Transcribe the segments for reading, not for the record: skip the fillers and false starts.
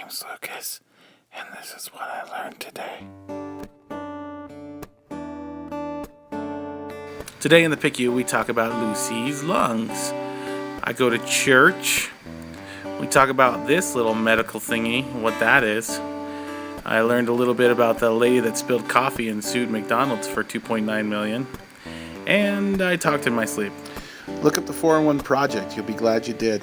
name's Lucas, and this is what I learned today. Today in the PICU, we talk about Lucy's lungs. I go to church. We talk about this little medical thingy, what that is. I learned a little bit about the lady that spilled coffee and sued McDonald's for $2.9 million. And I talked in my sleep. Look up the 4-in-1 project. You'll be glad you did.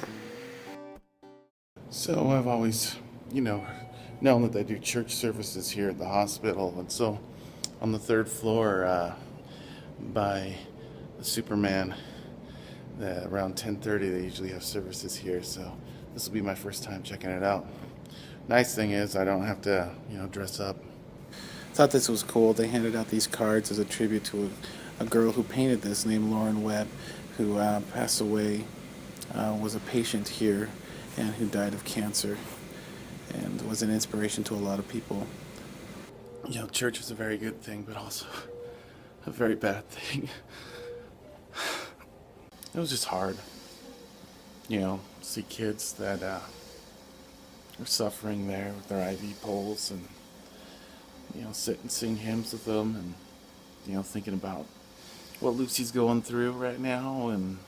So I've always, known that they do church services here at the hospital. And so on the 3rd floor by the Superman, around 10:30, they usually have services here. So this will be my first time checking it out. Nice thing is I don't have to, dress up. Thought this was cool. They handed out these cards as a tribute to a girl who painted this named Lauren Webb, who passed away, was a patient here, and who died of cancer, and was an inspiration to a lot of people. Church is a very good thing, but also a very bad thing. It was just hard, see kids that are suffering there with their IV poles, and sit and sing hymns with them, and thinking about what Lucy's going through right now, and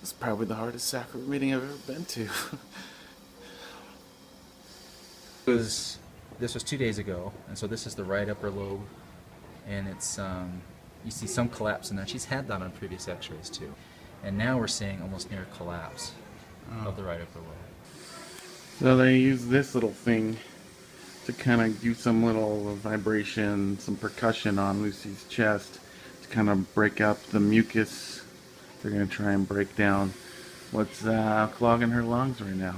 it's probably the hardest sacrament meeting I've ever been to. This was 2 days ago, and so this is the right upper lobe, and it's you see some collapse in there. She's had that on previous x-rays too, and now we're seeing almost near collapse of the right upper lobe. So they use this little thing to kind of do some little vibration, some percussion on Lucy's chest to kind of break up the mucus. They're going to try and break down what's clogging her lungs right now.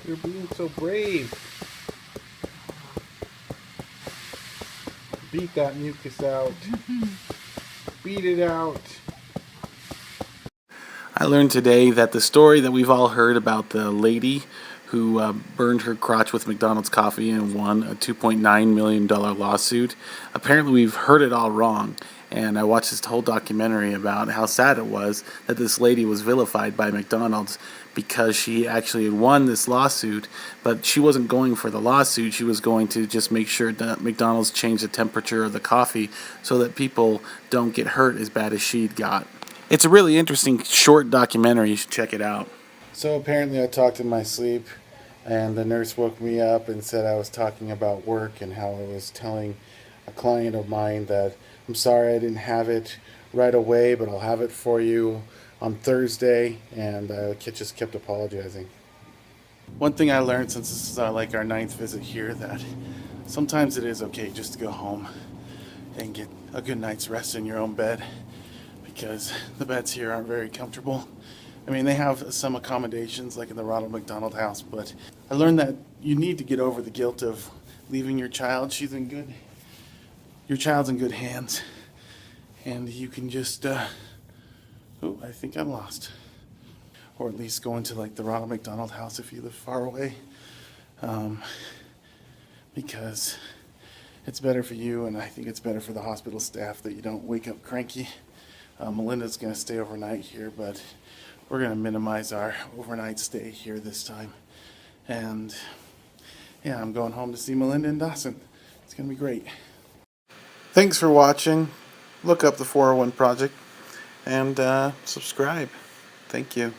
You're being so brave. Beat that mucus out. Beat it out. I learned today that the story that we've all heard about the lady who burned her crotch with McDonald's coffee and won a $2.9 million lawsuit, apparently we've heard it all wrong. And I watched this whole documentary about how sad it was that this lady was vilified by McDonald's because she actually had won this lawsuit, but she wasn't going for the lawsuit. She was going to just make sure that McDonald's changed the temperature of the coffee so that people don't get hurt as bad as she'd got. It's a really interesting short documentary. You should check it out. So apparently I talked in my sleep, and the nurse woke me up and said I was talking about work and how I was telling a client of mine that I'm sorry I didn't have it right away, but I'll have it for you on Thursday, and just kept apologizing. One thing I learned since this is our 9th visit here, that sometimes it is okay just to go home and get a good night's rest in your own bed, because the beds here aren't very comfortable. I mean, they have some accommodations like in the Ronald McDonald House, but I learned that you need to get over the guilt of leaving your child. Your child's in good hands, and you can just, I think I'm lost. Or at least go into the Ronald McDonald House if you live far away, because it's better for you, and I think it's better for the hospital staff that you don't wake up cranky. Melinda's going to stay overnight here, but we're going to minimize our overnight stay here this time. And yeah, I'm going home to see Melinda and Dawson. It's going to be great. Thanks for watching. Look up the 401 Project and subscribe. Thank you.